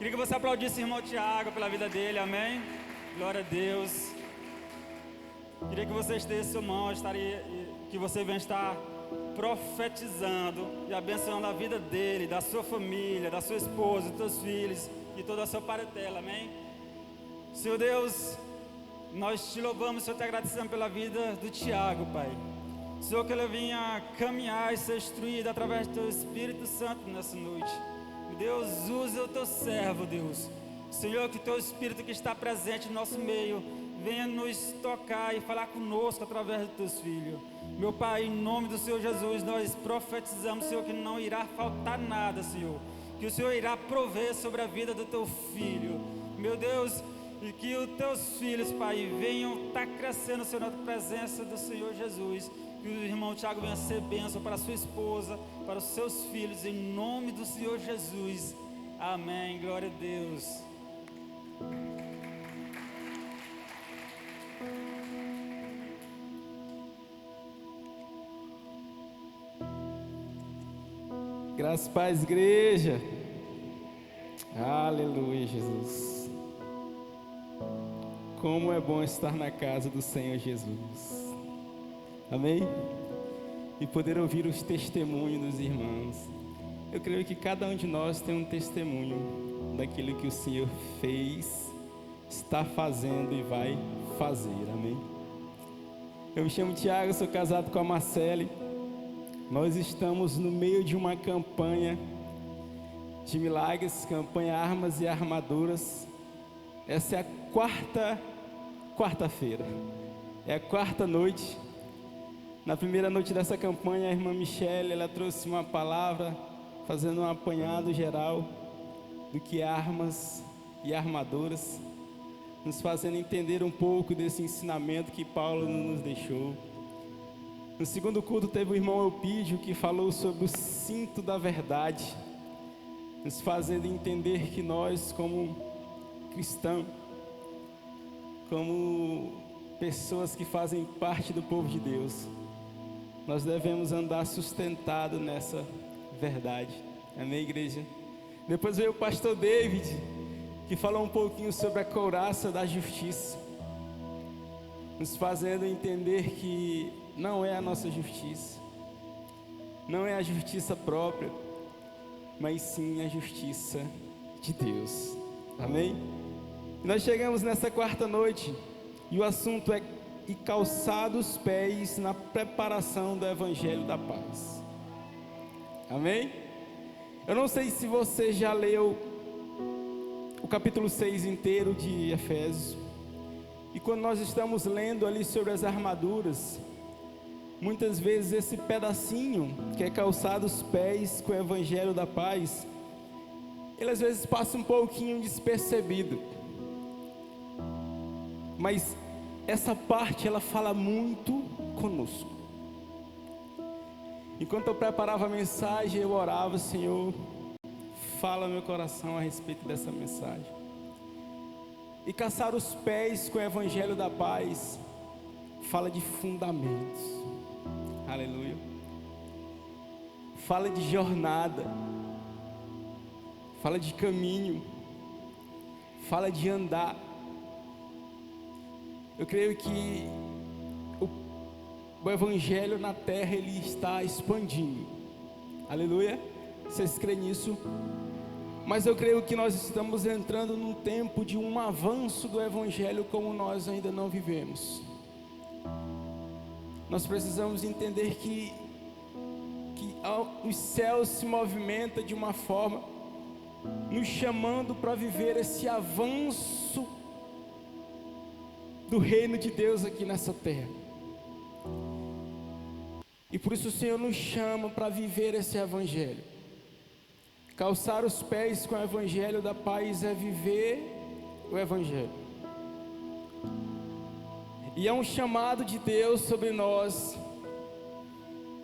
Queria que você aplaudisse o irmão Tiago pela vida dele, amém? Glória a Deus. Queria que você estendesse sua mão, que você venha estar profetizando e abençoando a vida dele, da sua família, da sua esposa, dos seus filhos e toda a sua parentela, amém? Senhor Deus, nós te louvamos, Senhor, te agradecemos pela vida do Tiago, Pai. Senhor, que ele venha caminhar e ser instruído através do teu Espírito Santo nessa noite. Deus, use o teu servo, Deus. Senhor, que o teu Espírito que está presente no nosso meio venha nos tocar e falar conosco através dos teus filhos. Meu Pai, em nome do Senhor Jesus, nós profetizamos, Senhor, que não irá faltar nada, Senhor. Que o Senhor irá prover sobre a vida do teu filho. Meu Deus, e que os teus filhos, Pai, venham estar crescendo, Senhor, na presença do Senhor Jesus. Que o irmão Tiago venha ser bênção para a sua esposa, para os seus filhos, em nome do Senhor Jesus. Amém. Glória a Deus. Graças a paz, igreja. Aleluia, Jesus. Como é bom estar na casa do Senhor Jesus. Amém? E poder ouvir os testemunhos dos irmãos. Eu creio que cada um de nós tem um testemunho daquilo que o Senhor fez, está fazendo e vai fazer. Amém? Eu me chamo Tiago, sou casado com a Marcele. Nós estamos no meio de uma campanha de milagres, campanha Armas e Armaduras. Essa é a quarta-feira. É a quarta noite. Na primeira noite dessa campanha, a irmã Michele, ela trouxe uma palavra, fazendo um apanhado geral do que é armas e armaduras, nos fazendo entender um pouco desse ensinamento que Paulo nos deixou. No segundo culto teve o irmão Eupídio, que falou sobre o cinto da verdade, nos fazendo entender que nós, como cristãos, como pessoas que fazem parte do povo de Deus, nós devemos andar sustentado nessa verdade. Amém, igreja? Depois veio o pastor David, que falou um pouquinho sobre a couraça da justiça, nos fazendo entender que não é a nossa justiça, não é a justiça própria, mas sim a justiça de Deus. Amém? E nós chegamos nessa quarta noite e o assunto é e calçar os pés na preparação do Evangelho da Paz. Amém? Eu não sei se você já leu o capítulo 6 inteiro de Efésios. E quando nós estamos lendo ali sobre as armaduras, muitas vezes esse pedacinho que é calçar os pés com o Evangelho da Paz, ele às vezes passa um pouquinho despercebido. Mas essa parte, ela fala muito conosco. Enquanto eu preparava a mensagem, eu orava: Senhor, fala meu coração a respeito dessa mensagem. E calçar os pés com o Evangelho da Paz fala de fundamentos. Aleluia. Fala de jornada, fala de caminho, fala de andar. Eu creio que o Evangelho na terra, ele está expandindo. Aleluia. Vocês creem nisso? Mas eu creio que nós estamos entrando num tempo de um avanço do Evangelho como nós ainda não vivemos. Nós precisamos entender que os céus se movimentam de uma forma, nos chamando para viver esse avanço do reino de Deus aqui nessa terra. E por isso o Senhor nos chama para viver esse Evangelho. Calçar os pés com o Evangelho da Paz é viver o Evangelho. E é um chamado de Deus sobre nós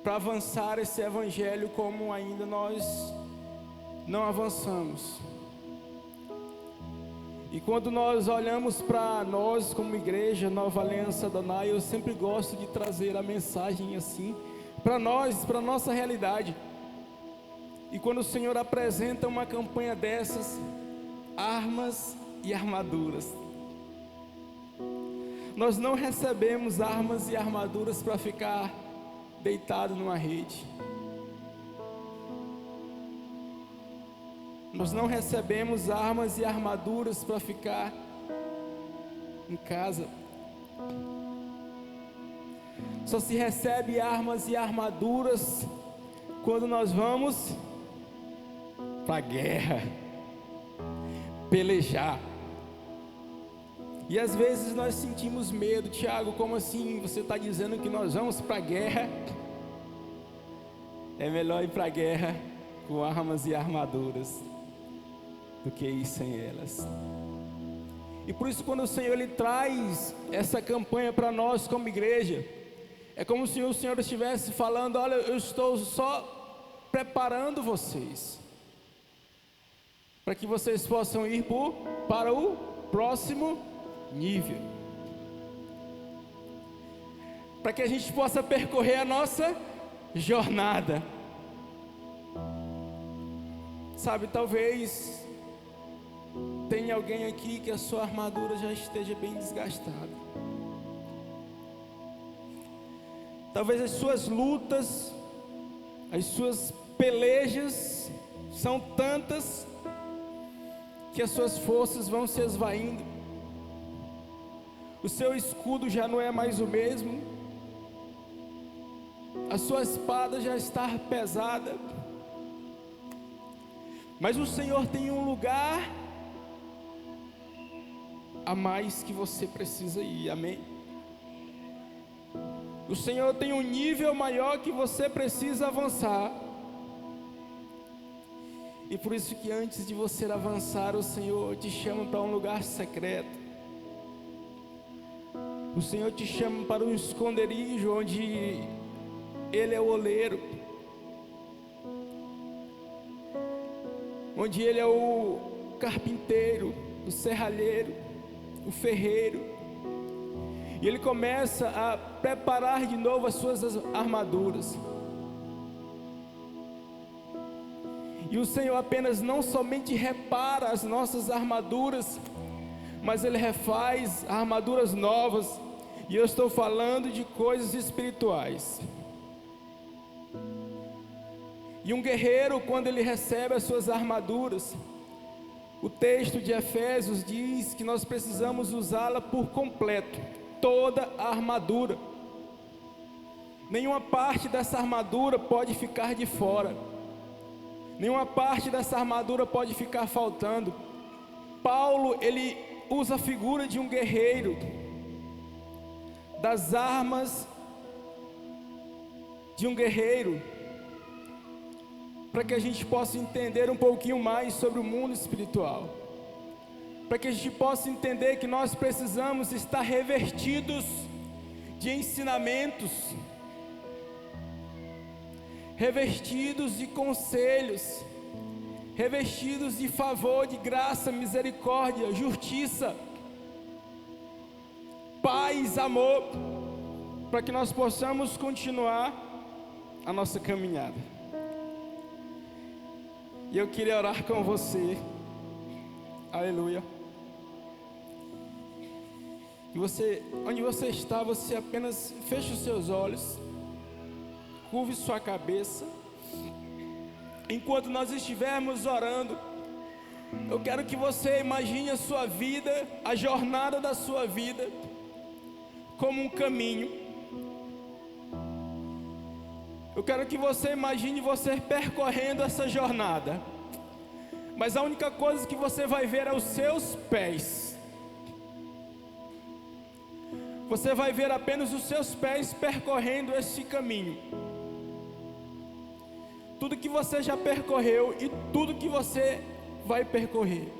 para avançar esse Evangelho como ainda nós não avançamos. E quando nós olhamos para nós como igreja Nova Aliança Adonai, eu sempre gosto de trazer a mensagem assim, para nós, para a nossa realidade. E quando o Senhor apresenta uma campanha dessas, armas e armaduras. Nós não recebemos armas e armaduras para ficar deitado numa rede. Nós não recebemos armas e armaduras para ficar em casa. Só se recebe armas e armaduras quando nós vamos para a guerra, pelejar. E às vezes nós sentimos medo. Tiago, como assim? Você está dizendo que nós vamos para a guerra? É melhor ir para a guerra com armas e armaduras do que ir sem elas. E por isso, quando o Senhor Ele traz essa campanha para nós como igreja, é como se o Senhor estivesse falando: olha, eu estou só preparando vocês para que vocês possam ir para o próximo nível, para que a gente possa percorrer a nossa jornada. Sabe, talvez tenha alguém aqui que a sua armadura já esteja bem desgastada. Talvez as suas lutas, as suas pelejas são tantas que as suas forças vão se esvaindo. O seu escudo já não é mais o mesmo. A sua espada já está pesada. Mas o Senhor tem um lugar a mais que você precisa ir, amém? O Senhor tem um nível maior que você precisa avançar. E por isso que antes de você avançar, o Senhor te chama para um lugar secreto. O Senhor te chama para um esconderijo onde Ele é o oleiro, onde Ele é o carpinteiro, o serralheiro, o ferreiro. E Ele começa a preparar de novo as suas armaduras. E o Senhor apenas não somente repara as nossas armaduras, mas Ele refaz armaduras novas. E eu estou falando de coisas espirituais. E um guerreiro, quando ele recebe as suas armaduras, o texto de Efésios diz que nós precisamos usá-la por completo, toda a armadura. Nenhuma parte dessa armadura pode ficar de fora. Nenhuma parte dessa armadura pode ficar faltando. Paulo, ele usa a figura de um guerreiro, das armas de um guerreiro, para que a gente possa entender um pouquinho mais sobre o mundo espiritual, para que a gente possa entender que nós precisamos estar revestidos de ensinamentos, revestidos de conselhos, revestidos de favor, de graça, misericórdia, justiça, paz, amor, para que nós possamos continuar a nossa caminhada. E eu queria orar com você, aleluia. E você, onde você está, você apenas feche os seus olhos, curve sua cabeça. Enquanto nós estivermos orando, eu quero que você imagine a sua vida, a jornada da sua vida, como um caminho. Eu quero que você imagine você percorrendo essa jornada, mas a única coisa que você vai ver é os seus pés. Você vai ver apenas os seus pés percorrendo esse caminho. Tudo que você já percorreu e tudo que você vai percorrer.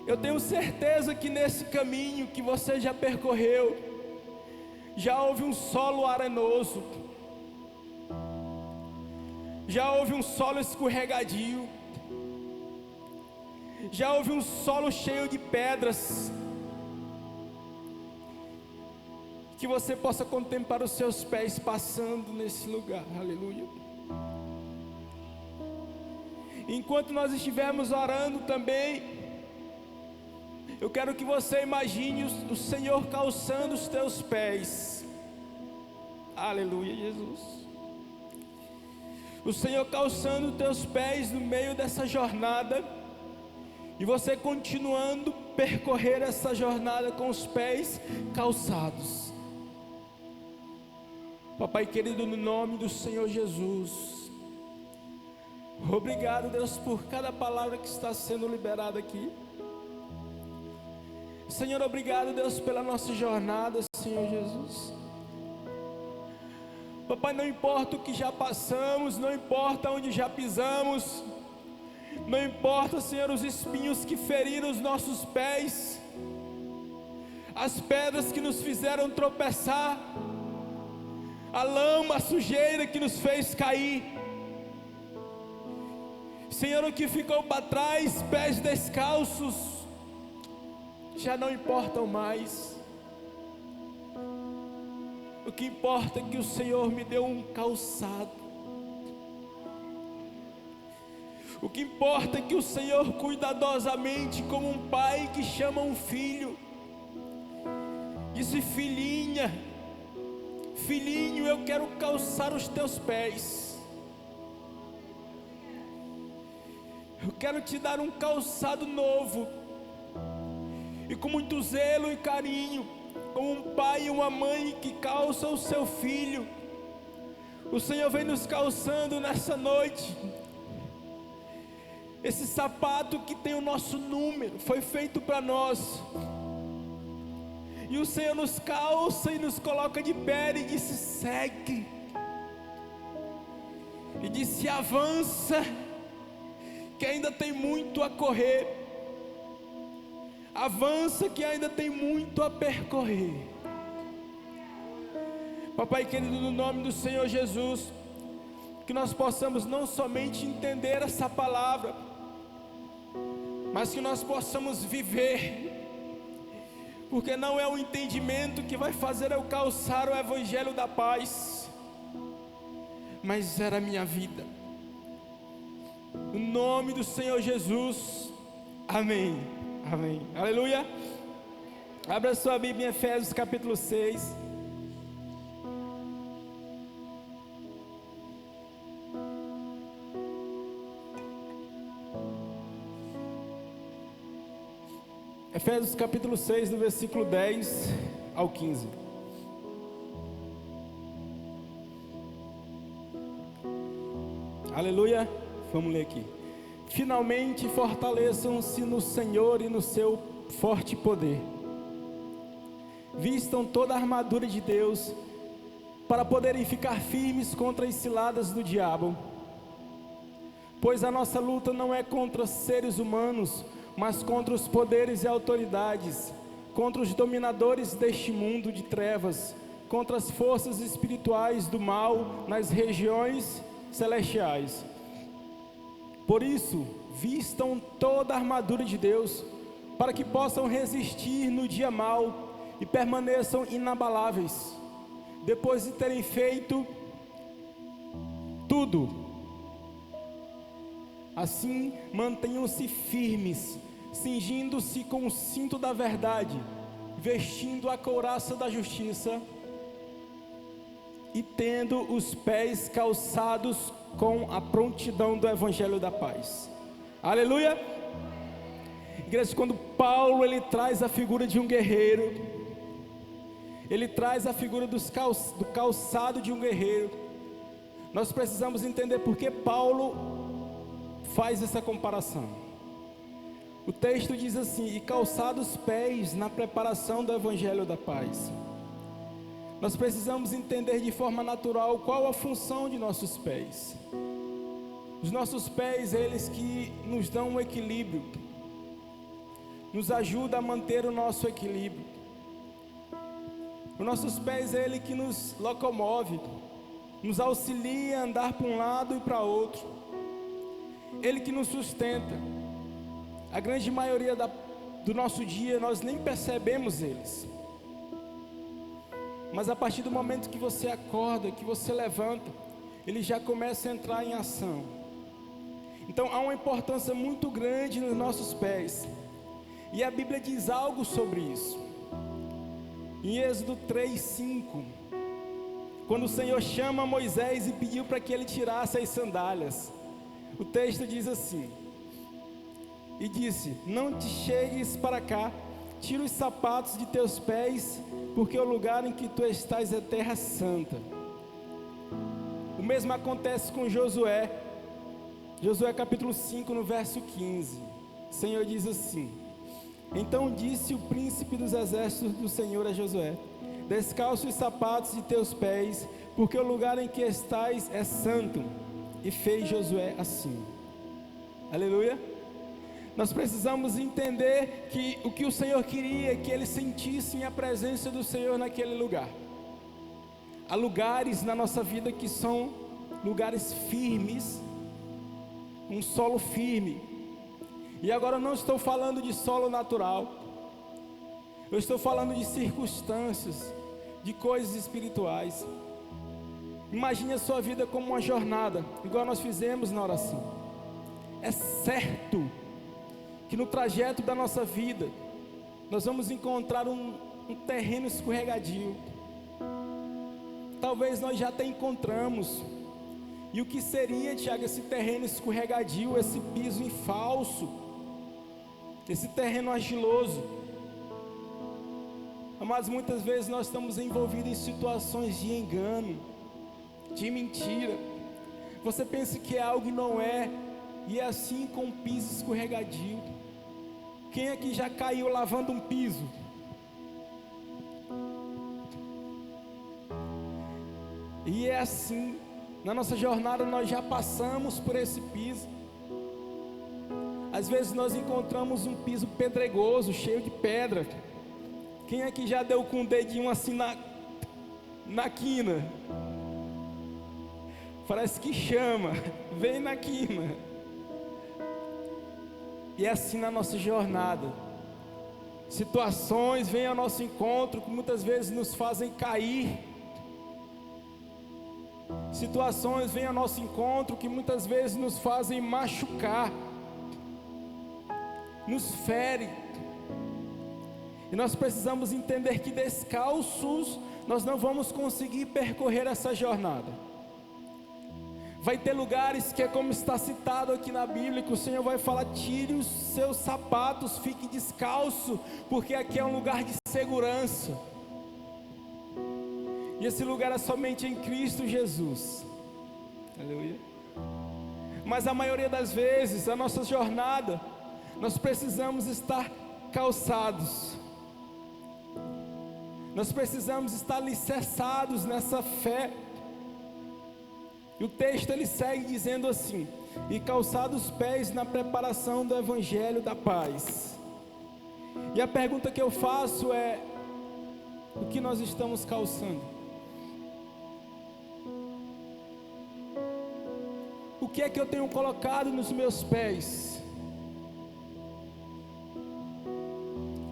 Eu tenho certeza que nesse caminho que você já percorreu, já houve um solo arenoso, já houve um solo escorregadio, já houve um solo cheio de pedras, que você possa contemplar os seus pés passando nesse lugar, aleluia. Enquanto nós estivermos orando também, eu quero que você imagine o Senhor calçando os teus pés. Aleluia, Jesus. O Senhor calçando os teus pés no meio dessa jornada, e você continuando a percorrer essa jornada com os pés calçados. Papai querido, no nome do Senhor Jesus, obrigado, Deus, por cada palavra que está sendo liberada aqui. Senhor, obrigado, Deus, pela nossa jornada, Senhor Jesus. Papai, não importa o que já passamos, não importa onde já pisamos, não importa, Senhor, os espinhos que feriram os nossos pés, as pedras que nos fizeram tropeçar, a lama, a sujeira que nos fez cair. Senhor, o que ficou para trás, pés descalços, já não importam mais. O que importa é que o Senhor me deu um calçado. O que importa é que o Senhor cuidadosamente, como um pai que chama um filho, disse: filhinha, filhinho, eu quero calçar os teus pés. Eu quero te dar um calçado novo. E com muito zelo e carinho, como um pai e uma mãe que calça o seu filho, o Senhor vem nos calçando nessa noite. Esse sapato que tem o nosso número, foi feito para nós. E o Senhor nos calça e nos coloca de pé e disse: segue. E disse: avança, que ainda tem muito a correr. Avança, que ainda tem muito a percorrer. Papai querido, no nome do Senhor Jesus, que nós possamos não somente entender essa palavra, mas que nós possamos viver. Porque não é o entendimento que vai fazer eu calçar o evangelho da paz, mas era a minha vida. No nome do Senhor Jesus, amém, amém, aleluia. Abra sua Bíblia em Efésios capítulo 6. Efésios capítulo 6, do versículo 10 ao 15. Aleluia, vamos ler aqui. Finalmente fortaleçam-se no Senhor e no seu forte poder. Vistam toda a armadura de Deus, para poderem ficar firmes contra as ciladas do diabo. Pois a nossa luta não é contra seres humanos, mas contra os poderes e autoridades, contra os dominadores deste mundo de trevas, contra as forças espirituais do mal nas regiões celestiais. Por isso, vistam toda a armadura de Deus, para que possam resistir no dia mau e permaneçam inabaláveis, depois de terem feito tudo. Assim, mantenham-se firmes, cingindo-se com o cinto da verdade, vestindo a couraça da justiça e tendo os pés calçados com a prontidão do evangelho da paz. Aleluia! Igreja, quando Paulo ele traz a figura de um guerreiro, ele traz a figura do calçado de um guerreiro, nós precisamos entender por que Paulo faz essa comparação. O texto diz assim: e calçar os pés na preparação do evangelho da paz. Nós precisamos entender de forma natural qual a função de nossos pés. Os nossos pés, eles que nos dão um equilíbrio, nos ajudam a manter o nosso equilíbrio. Os nossos pés, ele que nos locomove, nos auxilia a andar para um lado e para outro. Ele que nos sustenta. A grande maioria do nosso dia nós nem percebemos eles, mas a partir do momento que você acorda, que você levanta, ele já começa a entrar em ação. Então há uma importância muito grande nos nossos pés. E a Bíblia diz algo sobre isso. Em Êxodo 3:5, quando o Senhor chama Moisés e pediu para que ele tirasse as sandálias, o texto diz assim: e disse: não te chegues para cá, tira os sapatos de teus pés, porque o lugar em que tu estás é terra santa. O mesmo acontece com Josué. Josué capítulo 5, no verso 15. O Senhor diz assim: então disse o príncipe dos exércitos do Senhor a Josué: descalça os sapatos de teus pés, porque o lugar em que estás é santo. E fez Josué assim. Aleluia. Nós precisamos entender que o que o Senhor queria é que eles sentissem a presença do Senhor naquele lugar. Há lugares na nossa vida que são lugares firmes, um solo firme. E agora eu não estou falando de solo natural, eu estou falando de circunstâncias, de coisas espirituais. Imagine a sua vida como uma jornada, igual nós fizemos na oração. É certo que no trajeto da nossa vida nós vamos encontrar um terreno escorregadio. Talvez nós já até encontramos. E o que seria, Tiago, esse terreno escorregadio, esse piso em falso, esse terreno argiloso? Mas muitas vezes nós estamos envolvidos em situações de engano, de mentira. Você pensa que é algo e não é, e é assim com um piso escorregadio. Quem aqui já caiu lavando um piso? E é assim, na nossa jornada nós já passamos por esse piso. Às vezes nós encontramos um piso pedregoso, cheio de pedra. Quem aqui já deu com o dedinho assim na quina? Parece que chama, vem na quina. E é assim na nossa jornada. Situações vêm ao nosso encontro que muitas vezes nos fazem cair. Situações vêm ao nosso encontro que muitas vezes nos fazem machucar, nos fere. E nós precisamos entender que descalços nós não vamos conseguir percorrer essa jornada. Vai ter lugares que é como está citado aqui na Bíblia, que o Senhor vai falar: tire os seus sapatos, fique descalço, porque aqui é um lugar de segurança. E esse lugar é somente em Cristo Jesus. Aleluia. Mas a maioria das vezes, a nossa jornada, nós precisamos estar calçados. Nós precisamos estar alicerçados nessa fé. E o texto ele segue dizendo assim: e calçados os pés na preparação do Evangelho da paz. E a pergunta que eu faço é: o que nós estamos calçando? O que é que eu tenho colocado nos meus pés?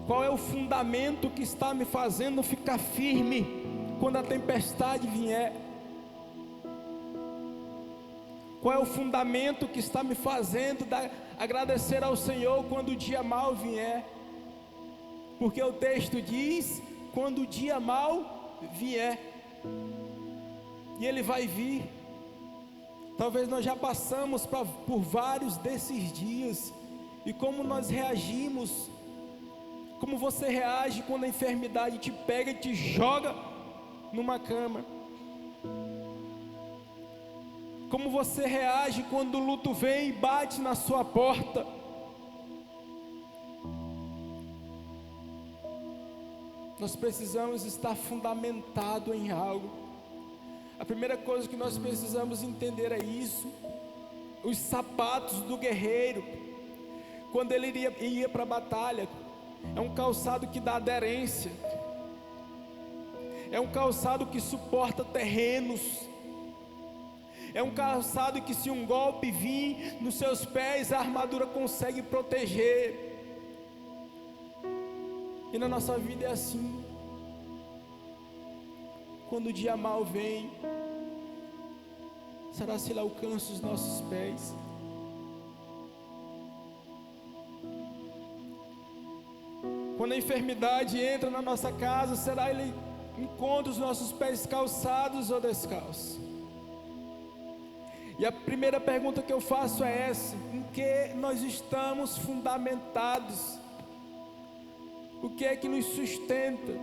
Qual é o fundamento que está me fazendo ficar firme quando a tempestade vier? Qual é o fundamento que está me fazendo agradecer ao Senhor quando o dia mau vier? Porque o texto diz: quando o dia mau vier, e ele vai vir. Talvez nós já passamos por vários desses dias, e como nós reagimos, como você reage quando a enfermidade te pega e te joga numa cama? Como você reage quando o luto vem e bate na sua porta? Nós precisamos estar fundamentado em algo. A primeira coisa que nós precisamos entender é isso. Os sapatos do guerreiro, quando ele ia para a batalha, é um calçado que dá aderência, é um calçado que suporta terrenos, é um calçado que, se um golpe vir nos seus pés, a armadura consegue proteger. E na nossa vida é assim. Quando o dia mau vem, será se ele alcança os nossos pés? Quando a enfermidade entra na nossa casa, será Ele encontra os nossos pés calçados ou descalços? E a primeira pergunta que eu faço é essa: em que nós estamos fundamentados? O que é que nos sustenta?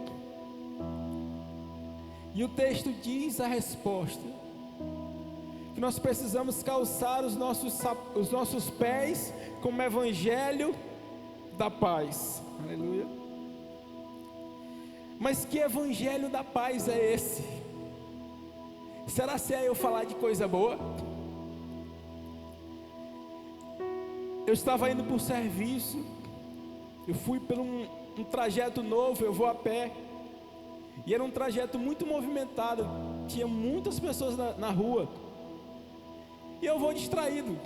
E o texto diz a resposta: que nós precisamos calçar os nossos pés com o evangelho da paz. Aleluia. Mas que evangelho da paz é esse? Será se é eu falar de coisa boa? Eu estava indo por serviço, eu fui por um trajeto novo, eu vou a pé, e era um trajeto muito movimentado, tinha muitas pessoas na rua, e eu vou distraído,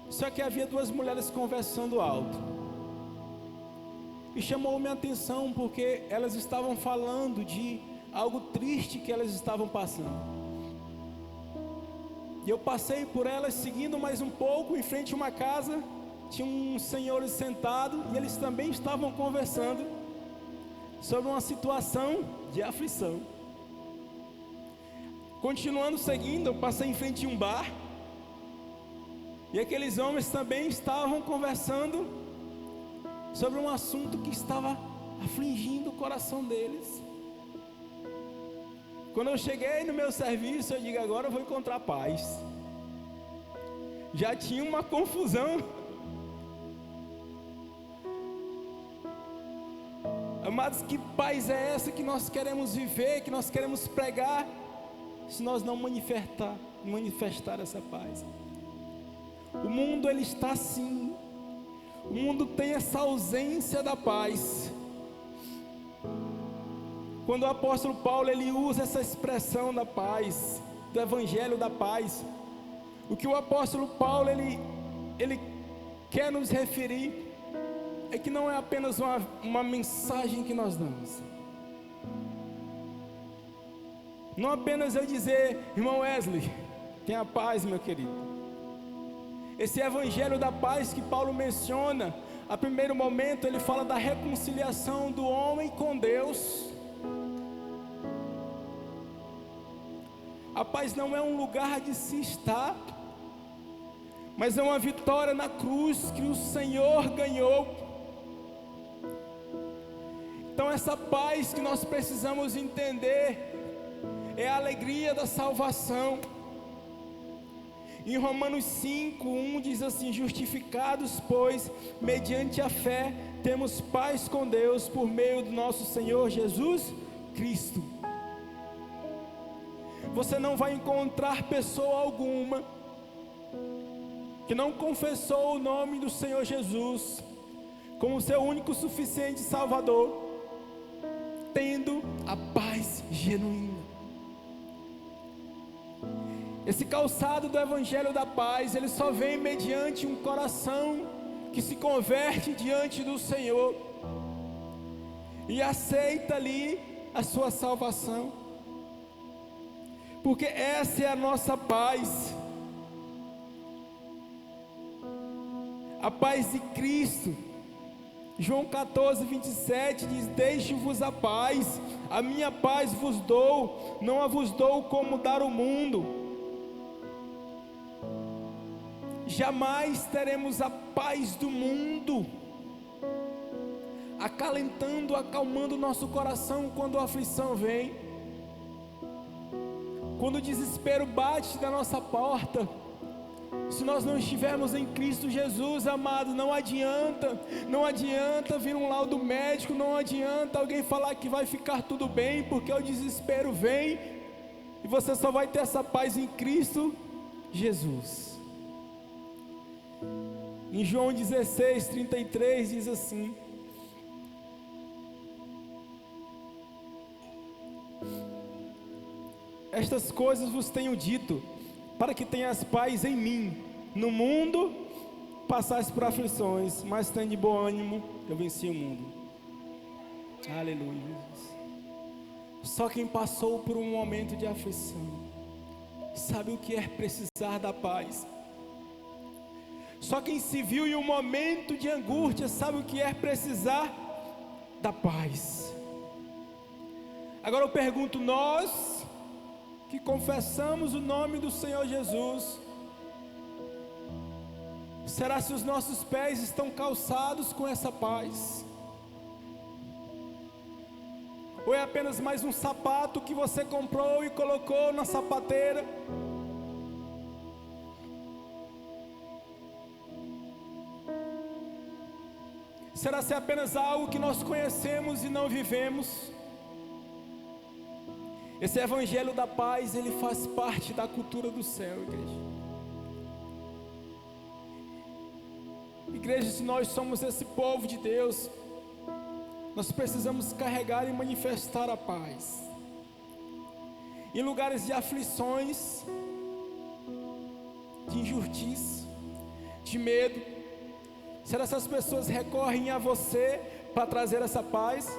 só que havia duas mulheres conversando alto, e chamou minha atenção, porque elas estavam falando de algo triste que elas estavam passando. E eu passei por elas, seguindo mais um pouco, em frente a uma casa, tinha uns senhores sentados, e eles também estavam conversando sobre uma situação de aflição. Continuando seguindo, eu passei em frente a um bar, e aqueles homens também estavam conversando sobre um assunto que estava afligindo o coração deles. Quando eu cheguei no meu serviço, eu digo: agora eu vou encontrar paz. Já tinha uma confusão. Amados, que paz é essa que nós queremos viver, que nós queremos pregar, se nós não manifestar essa paz? O mundo, ele está assim. O mundo tem essa ausência da paz. Quando o apóstolo Paulo, ele usa essa expressão da paz, do evangelho da paz, o que o apóstolo Paulo, ele quer nos referir, é que não é apenas uma mensagem que nós damos. Não apenas eu dizer: irmão Wesley, tenha paz, meu querido. Esse evangelho da paz que Paulo menciona, a primeiro momento ele fala da reconciliação do homem com Deus. A paz não é um lugar de se estar, mas é uma vitória na cruz que o Senhor ganhou. Então essa paz que nós precisamos entender é a alegria da salvação. Em Romanos 5:1 diz assim: justificados, pois, mediante a fé, temos paz com Deus por meio do nosso Senhor Jesus Cristo. Você não vai encontrar pessoa alguma que não confessou o nome do Senhor Jesus como seu único suficiente Salvador, tendo a paz genuína. Esse calçado do evangelho da paz, ele só vem mediante um coração que se converte diante do Senhor e aceita ali a sua salvação, porque essa é a nossa paz, a paz de Cristo. João 14:27 diz: deixo-vos a paz, a minha paz vos dou, não a vos dou como dar o mundo. Jamais teremos a paz do mundo, acalentando, acalmando o nosso coração quando a aflição vem, quando o desespero bate na nossa porta. Se nós não estivermos em Cristo Jesus, amado, não adianta vir um laudo médico, não adianta alguém falar que vai ficar tudo bem, porque o desespero vem, e você só vai ter essa paz em Cristo Jesus. Em João 16:33 diz assim: estas coisas vos tenho dito, para que tenhas paz em mim. No mundo passais por aflições, mas tende bom ânimo, eu venci o mundo. Aleluia, Jesus. Só quem passou por um momento de aflição sabe o que é precisar da paz. Só quem se viu em um momento de angústia sabe o que é precisar da paz. Agora eu pergunto, nós que confessamos o nome do Senhor Jesus, será se os nossos pés estão calçados com essa paz? Ou é apenas mais um sapato que você comprou e colocou na sapateira? Será se é apenas algo que nós conhecemos e não vivemos? Esse evangelho da paz, ele faz parte da cultura do céu, igreja. Igreja, se nós somos esse povo de Deus, nós precisamos carregar e manifestar a paz. Em lugares de aflições, de injustiça, de medo, será que essas pessoas recorrem a você para trazer essa paz?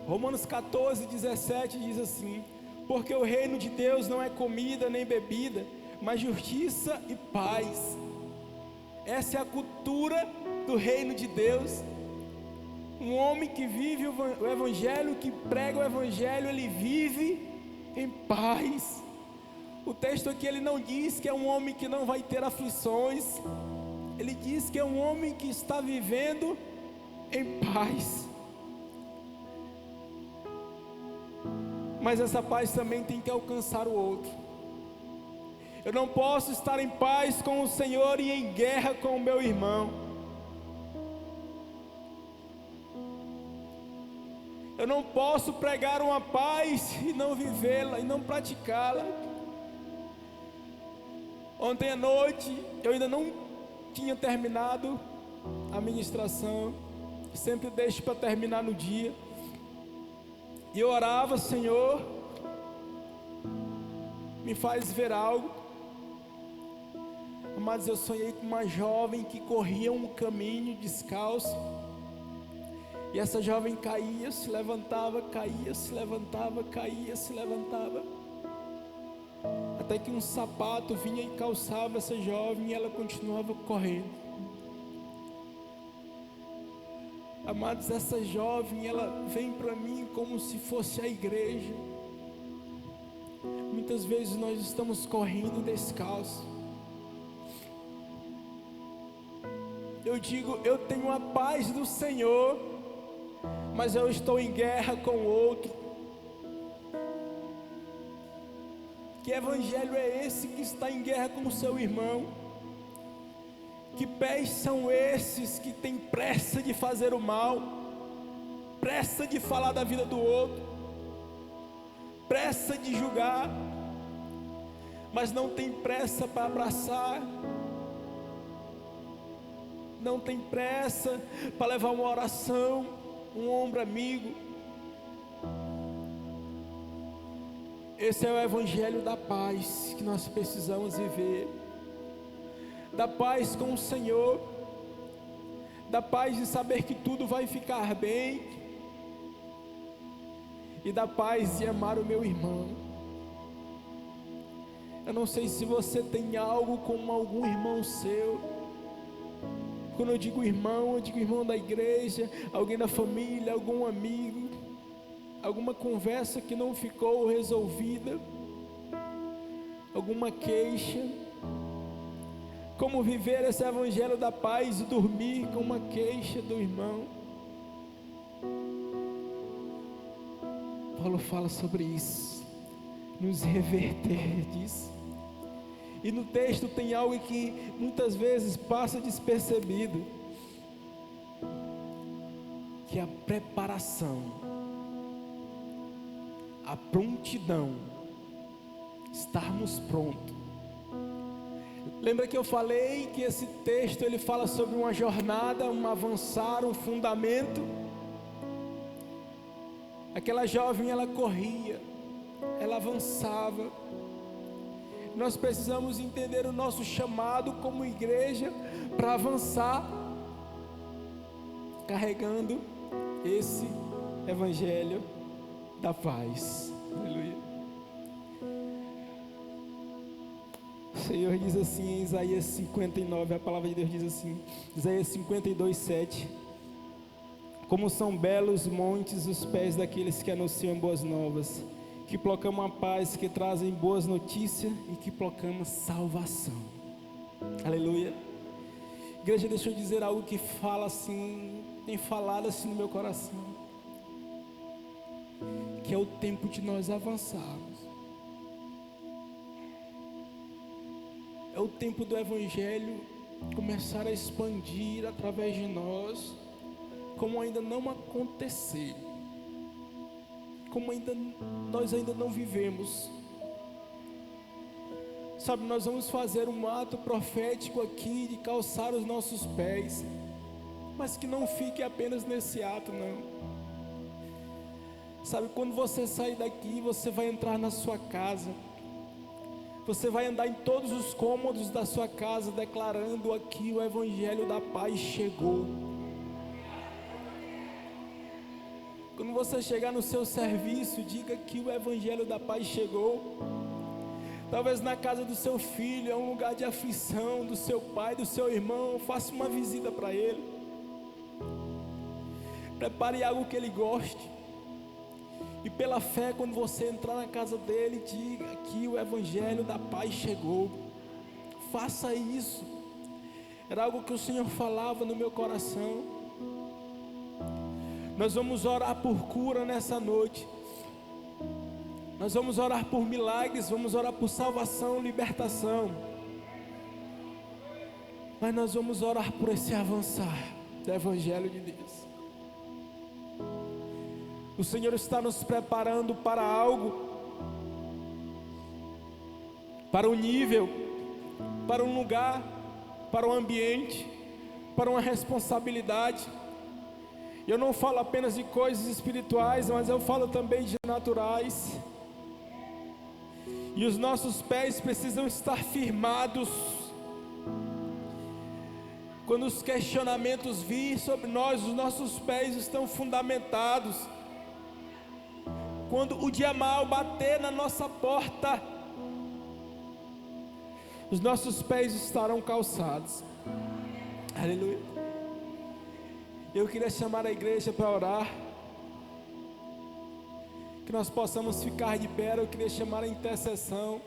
Romanos 14, 17 diz assim: porque o reino de Deus não é comida nem bebida, mas justiça e paz. Essa é a cultura do reino de Deus. Um homem que vive o evangelho, que prega o evangelho, ele vive em paz. O texto aqui, ele não diz que é um homem que não vai ter aflições, ele diz que é um homem que está vivendo em paz. Mas essa paz também tem que alcançar o outro. Eu não posso estar em paz com o Senhor e em guerra com o meu irmão. Eu não posso pregar uma paz e não vivê-la, e não praticá-la. Ontem à noite, eu ainda não tinha terminado a ministração. Sempre deixo para terminar no dia. E eu orava: Senhor, me faz ver algo. Mas eu sonhei com uma jovem que corria um caminho descalço. E essa jovem caía, se levantava, caía, se levantava, caía, se levantava. Até que um sapato vinha e calçava essa jovem e ela continuava correndo. Amados, essa jovem, ela vem para mim como se fosse a igreja. Muitas vezes nós estamos correndo descalço. Eu digo, eu tenho a paz do Senhor, mas eu estou em guerra com o outro. Que evangelho é esse que está em guerra com o seu irmão? Que pés são esses que têm pressa de fazer o mal, pressa de falar da vida do outro, pressa de julgar, mas não tem pressa para abraçar, não tem pressa para levar uma oração, um ombro amigo? Esse é o evangelho da paz que nós precisamos viver. Da paz com o Senhor, da paz de saber que tudo vai ficar bem, e da paz de amar o meu irmão. Eu não sei se você tem algo com algum irmão seu. Quando eu digo irmão da igreja, alguém da família, algum amigo, alguma conversa que não ficou resolvida, alguma queixa. Como viver esse evangelho da paz e dormir com uma queixa do irmão? Paulo fala sobre isso, nos reverter disso. E no texto tem algo que muitas vezes passa despercebido, que é a preparação, a prontidão, estarmos prontos. Lembra que eu falei que esse texto ele fala sobre uma jornada, um avançar, um fundamento? Aquela jovem, ela corria, ela avançava. Nós precisamos entender o nosso chamado como igreja para avançar, carregando esse evangelho da paz. Aleluia. O Senhor diz assim em Isaías 59, a palavra de Deus diz assim, Isaías 52, 7: Como são belos montes os pés daqueles que anunciam boas novas, que proclamam a paz, que trazem boas notícias e que proclamam salvação. Aleluia. Igreja, deixa eu dizer algo que fala assim, tem falado assim no meu coração, que é o tempo de nós avançarmos. É o tempo do Evangelho começar a expandir através de nós, como ainda não aconteceu, como nós ainda não vivemos. Sabe, nós vamos fazer um ato profético aqui de calçar os nossos pés, mas que não fique apenas nesse ato, não. Sabe, quando você sair daqui, você vai entrar na sua casa, você vai andar em todos os cômodos da sua casa, declarando aqui: o Evangelho da paz chegou. Quando você chegar no seu serviço, diga que o Evangelho da paz chegou. Talvez na casa do seu filho, é um lugar de aflição, do seu pai, do seu irmão, faça uma visita para ele. Prepare algo que ele goste. E pela fé, quando você entrar na casa dele, diga que o Evangelho da paz chegou. Faça isso. Era algo que o Senhor falava no meu coração. Nós vamos orar por cura nessa noite. Nós vamos orar por milagres, vamos orar por salvação, libertação. Mas nós vamos orar por esse avançar do Evangelho de Deus. O Senhor está nos preparando para algo, para um nível, para um lugar, para um ambiente, para uma responsabilidade. Eu não falo apenas de coisas espirituais, mas eu falo também de naturais. E os nossos pés precisam estar firmados. Quando os questionamentos virem sobre nós, os nossos pés estão fundamentados. Quando o dia mal bater na nossa porta, os nossos pés estarão calçados. Aleluia. Eu queria chamar a igreja para orar, que nós possamos ficar de pé. Eu queria chamar a intercessão.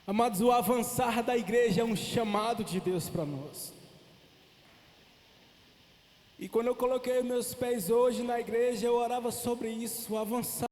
Amados, o avançar da igreja é um chamado de Deus para nós. E quando eu coloquei meus pés hoje na igreja, eu orava sobre isso, o avançar